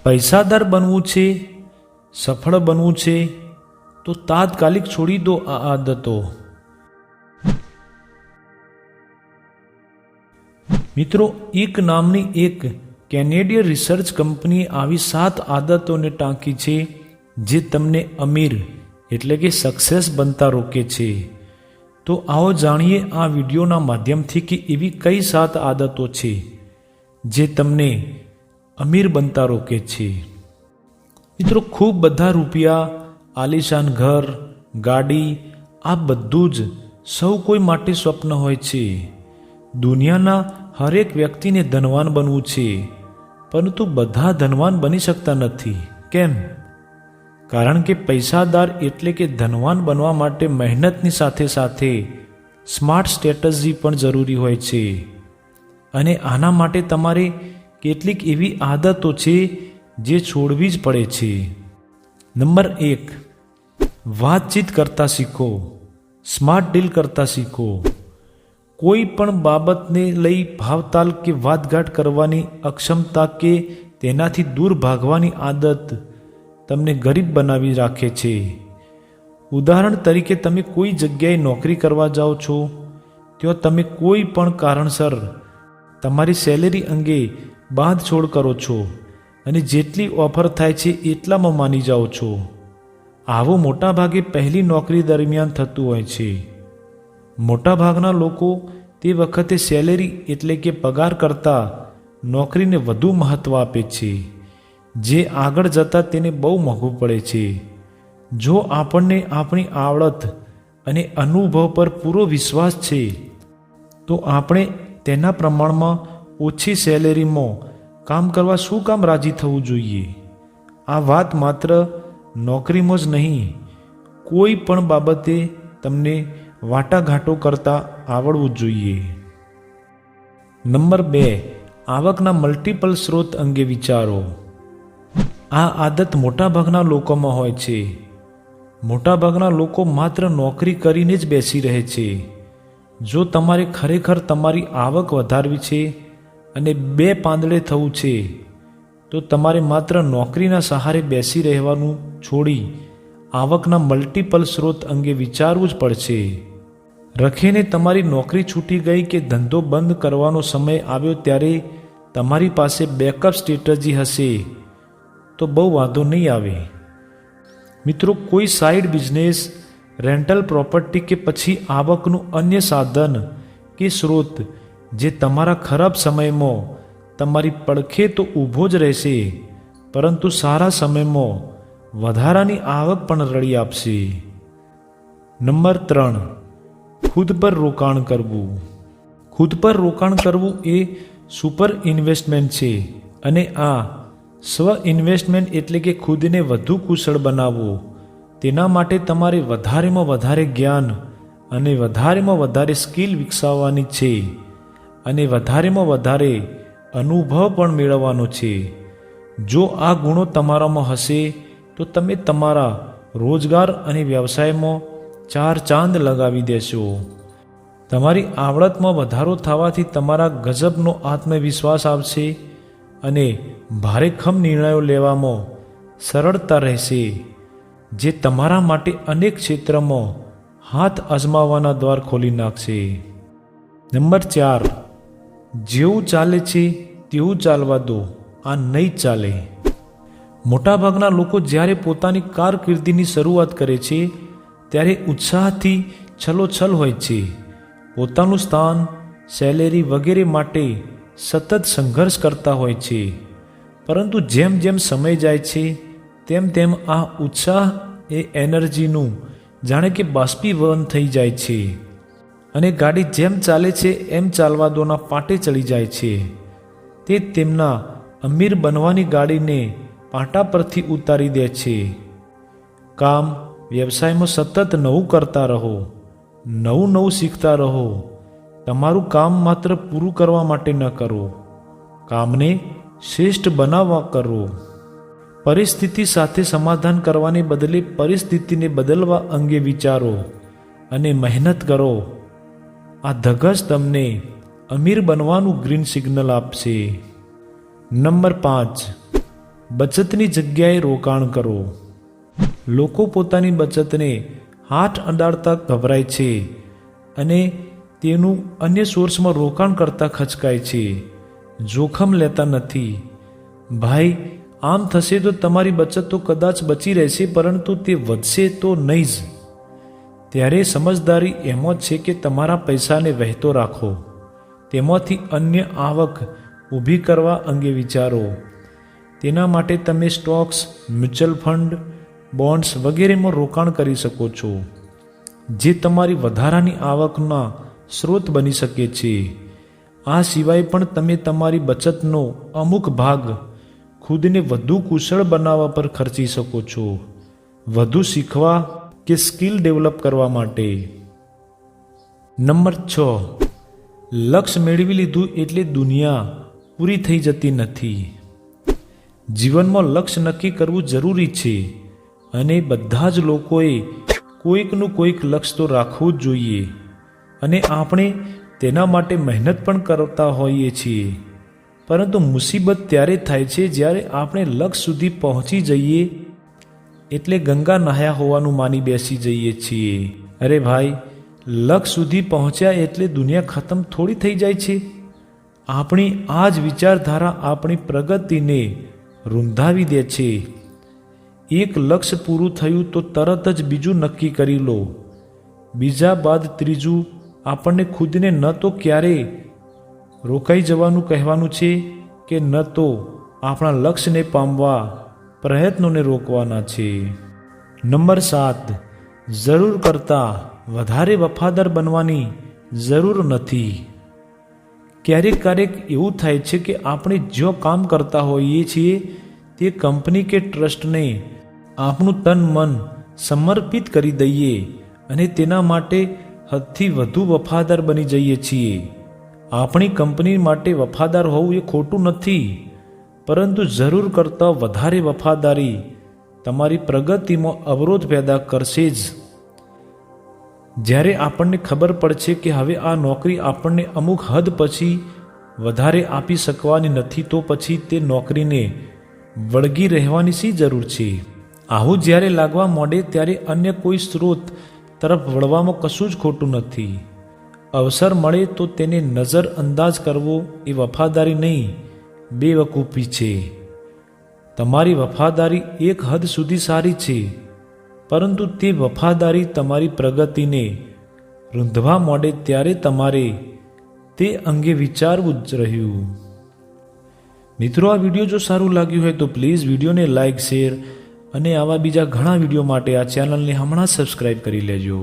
પૈસાદાર બનવું છે, સફળ બનવું છે તો તાત્કાલિક છોડી દો આ આદતો. મિત્રો, એક નામની એક કેનેડિયન રિસર્ચ કંપનીએ આવી 7 આદતોને ટાંકી છે જે તમને અમીર એટલે કે સક્સેસ બનતા રોકે છે. તો આવો જાણીએ આ વિડીયોના માધ્યમથી કે એવી કઈ 7 આદતો છે જે તમને અમીર બનતા રોકે છે. મિત્રો, ખૂબ બધા રૂપિયા, આલિશાન ઘર, ગાડી, આ બધું જ સૌ કોઈ માટે સ્વપ્ન હોય છે. દુનિયાના હરેક વ્યક્તિને ધનવાન બનવું છે, પરંતુ બધા ધનવાન બની શકતા નથી. કેમ? કારણ કે પૈસાદાર એટલે કે ધનવાન બનવા માટે મહેનતની સાથે સાથે સ્માર્ટ સ્ટ્રેટેજી પણ જરૂરી હોય છે. અને આના માટે તમારે કેટલીક એવી આદતો છે જે છોડવી જ પડે છે. નંબર 1, વાતચીત કરતા શીખો. સ્માર્ટ ડીલ કરતા શીખો. કોઈ પણ બાબતને લઈ ભાવતાલ કે વાતઘાટ કરવાની અક્ષમતા કે તેનાથી દૂર ભાગવાની આદત તમને ગરીબ બનાવી રાખે છે. ઉદાહરણ તરીકે, તમે કોઈ જગ્યાએ નોકરી કરવા જાઓ છો, ત્યાં તમે કોઈ પણ કારણસર તમારી સેલેરી અંગે બાંધછોડ કરો છો અને જેટલી ઓફર થાય છે એટલામાં માની જાઓ છો. આવું મોટાભાગે પહેલી નોકરી દરમિયાન થતું હોય છે. મોટાભાગના લોકો તે વખતે સેલેરી એટલે કે પગાર કરતાં નોકરીને વધુ મહત્ત્વ આપે છે, જે આગળ જતાં તેને બહુ મોંઘું પડે છે. જો આપણને આપણી આવડત અને અનુભવ પર પૂરો વિશ્વાસ છે તો આપણે તેના પ્રમાણમાં ઓછી સેલેરીમાં કામ કરવા શું કામ રાજી થવું જોઈએ? આ વાત માત્ર નોકરીમાં જ નહીં, કોઈ પણ બાબતે તમને વાટાઘાટો કરતા આવડવું જોઈએ. નંબર 2, આવકના મલ્ટિપલ સ્ત્રોત અંગે વિચારો. આ આદત મોટાભાગના લોકોમાં હોય છે. મોટાભાગના લોકો માત્ર નોકરી કરીને જ બેસી રહે છે. જો તમારે ખરેખર તમારી આવક વધારવી છે અને 2 પાંદડે થવું છે તો તમારે માત્ર નોકરીના સહારે બેસી રહેવાનું છોડી આવકના મલ્ટિપલ સ્ત્રોત અંગે વિચારવું જ પડશે. રખીને તમારી નોકરી છૂટી ગઈ કે ધંધો બંધ કરવાનો સમય આવ્યો ત્યારે તમારી પાસે બેકઅપ સ્ટ્રેટેજી હશે તો બહુ વાંધો નહીં આવે. મિત્રો, કોઈ સાઇડ બિઝનેસ, રેન્ટલ પ્રોપર્ટી કે પછી આવકનું અન્ય સાધન કે સ્ત્રોત જે તમારા ખરાબ સમયમાં તમારી પડખે તો ઊભો જ રહેશે, પરંતુ સારા સમયમાં વધારાની આવક પણ રળી આપશે. નંબર 3, ખુદ પર રોકાણ કરવું. ખુદ પર રોકાણ કરવું એ સુપર ઇન્વેસ્ટમેન્ટ છે અને આ સ્વ ઇન્વેસ્ટમેન્ટ એટલે કે ખુદને વધુ કુશળ બનાવવું. તેના માટે તમારે વધારેમાં વધારે જ્ઞાન અને વધારેમાં વધારે સ્કિલ વિકસાવવાની છે અને વધારેમાં વધારે અનુભવ પણ મેળવવાનો છે. જો આ ગુણો તમારામાં હશે તો તમે તમારા રોજગાર અને વ્યવસાયમાં 4 ચાંદ લગાવી દેશો. તમારી આવડતમાં વધારો થવાથી તમારા ગજબનો આત્મવિશ્વાસ આવશે અને ભારેખમ નિર્ણયો લેવામાં સરળતા રહેશે, જે તમારા માટે અનેક ક્ષેત્રમાં હાથ અજમાવવાના દ્વાર ખોલી નાખશે. નંબર 4, જેવું ચાલે છે તેવું ચાલવા દો. આ નહીં ચાલે. મોટાભાગના લોકો જ્યારે પોતાની કારકિર્દીની શરૂઆત કરે છે ત્યારે ઉત્સાહથી છલોછલ હોય છે. પોતાનું સ્થાન, સેલેરી વગેરે માટે સતત સંઘર્ષ કરતા હોય છે. પરંતુ જેમ જેમ સમય જાય છે તેમ તેમ આ ઉત્સાહ એ એનર્જીનું જાણે કે બાષ્પીભવન થઈ જાય છે અને ગાડી જેમ ચાલે છે એમ ચાલવા દોના પાટે ચડી જાય છે. તે તેમના અમીર બનવાની ગાડીને પાટા પરથી ઉતારી દે છે. કામ, વ્યવસાયમાં સતત નવું કરતા રહો, નવું શીખતા રહો. તમારું કામ માત્ર પૂરું કરવા માટે ન કરો, કામને શ્રેષ્ઠ બનાવવા કરો. પરિસ્થિતિ સાથે સમાધાન કરવાને બદલે પરિસ્થિતિને બદલવા અંગે વિચારો અને મહેનત કરો. આ ધગશ તમને અમીર બનવાનું ગ્રીન સિગ્નલ આપશે. નંબર 5, બચતની જગ્યાએ રોકાણ કરો. લોકો પોતાની બચતને હાથ અડાડતા ગભરાય છે અને તેનું અન્ય સોર્સમાં રોકાણ કરતા ખચકાય છે, જોખમ લેતા નથી. ભાઈ, આમ થશે તો તમારી બચત તો કદાચ બચી રહેશે, પરંતુ તે વધશે તો નહીં જ. ત્યારે સમજદારી એમાં જ છે કે તમારા પૈસાને વહેતો રાખો, તેમાંથી અન્ય આવક ઊભી કરવા અંગે વિચારો. તેના માટે તમે સ્ટોક્સ, મ્યુચ્યુઅલ ફંડ, બોન્ડ્સ વગેરેમાં રોકાણ કરી શકો છો, જે તમારી વધારાની આવકના સ્ત્રોત બની શકે છે. આ સિવાય પણ તમે તમારી બચતનો અમુક ભાગ ખુદને વધુ કુશળ બનાવવા પર ખર્ચી શકો છો, વધુ શીખવા કે સ્કિલ ડેવલપ કરવા માટે. નંબર 6, લક્ષ્ય મેળવી લીધું એટલે દુનિયા પૂરી થઈ જતી નથી. જીવનમાં લક્ષ્ય નક્કી કરવું જરૂરી છે અને બધા જ લોકોએ કોઈકનું કોઈક લક્ષ્ય તો રાખવું જ જોઈએ અને આપણે તેના માટે મહેનત પણ કરતા હોઈએ છીએ. પરંતુ મુસીબત ત્યારે થાય છે જ્યારે આપણે લક્ષ્ય સુધી પહોંચી જઈએ એટલે ગંગા નહાયા હોવાનું માની બેસી જઈએ છીએ. અરે ભાઈ, લક્ષ્ય સુધી પહોંચ્યા એટલે દુનિયા ખતમ થોડી થઈ જાય છે. આપણી આ જ વિચારધારા આપણી પ્રગતિને રૂંધાવી દે છે. એક લક્ષ્ય પૂરું થયું તો તરત જ બીજું નક્કી કરી લો, બીજા બાદ ત્રીજું. આપણને ખુદને ન તો ક્યારે રોકાઈ જવાનું કહેવાનું છે કે ન તો આપણા લક્ષ્યને પામવા પ્રયત્નોને રોકવાના છે. નંબર 7, જરૂર કરતાં વધારે વફાદાર બનવાની જરૂર નથી. ક્યારેક એવું થાય છે કે આપણે જો કામ કરતા હોઈએ છીએ તે કંપની કે ટ્રસ્ટને આપણું તન મન સમર્પિત કરી દઈએ અને તેના માટે હદથી વધુ વફાદાર બની જઈએ છીએ. આપણી કંપની માટે વફાદાર હોવું એ ખોટું નથી, પરંતુ જરૂર કરતાં વધારે વફાદારી તમારી પ્રગતિમાં અવરોધ પેદા કરશે જ. જ્યારે આપણને ખબર પડશે કે હવે આ નોકરી આપણને અમુક હદ પછી વધારે આપી શકવાની નથી, તો પછી તે નોકરીને વળગી રહેવાની શી જરૂર છે? આવું જ્યારે લાગવા માંડે ત્યારે અન્ય કોઈ સ્ત્રોત તરફ વળવામાં કશું જ ખોટું નથી. અવસર મળે તો તેને નજરઅંદાજ કરવો એ વફાદારી નહીં, બેવકૂફી છે. તમારી વફાદારી એક હદ સુધી સારી છે, પરંતુ તે વફાદારી તમારી પ્રગતિને રૂંધવા માંડે ત્યારે તમારે તે અંગે વિચારવું જ રહ્યું. મિત્રો, આ વિડીયો જો સારું લાગ્યું હોય તો પ્લીઝ વિડીયોને લાઇક, શેર અને આવા બીજા ઘણા વિડીયો માટે આ ચેનલને હમણાં સબસ્ક્રાઈબ કરી લેજો.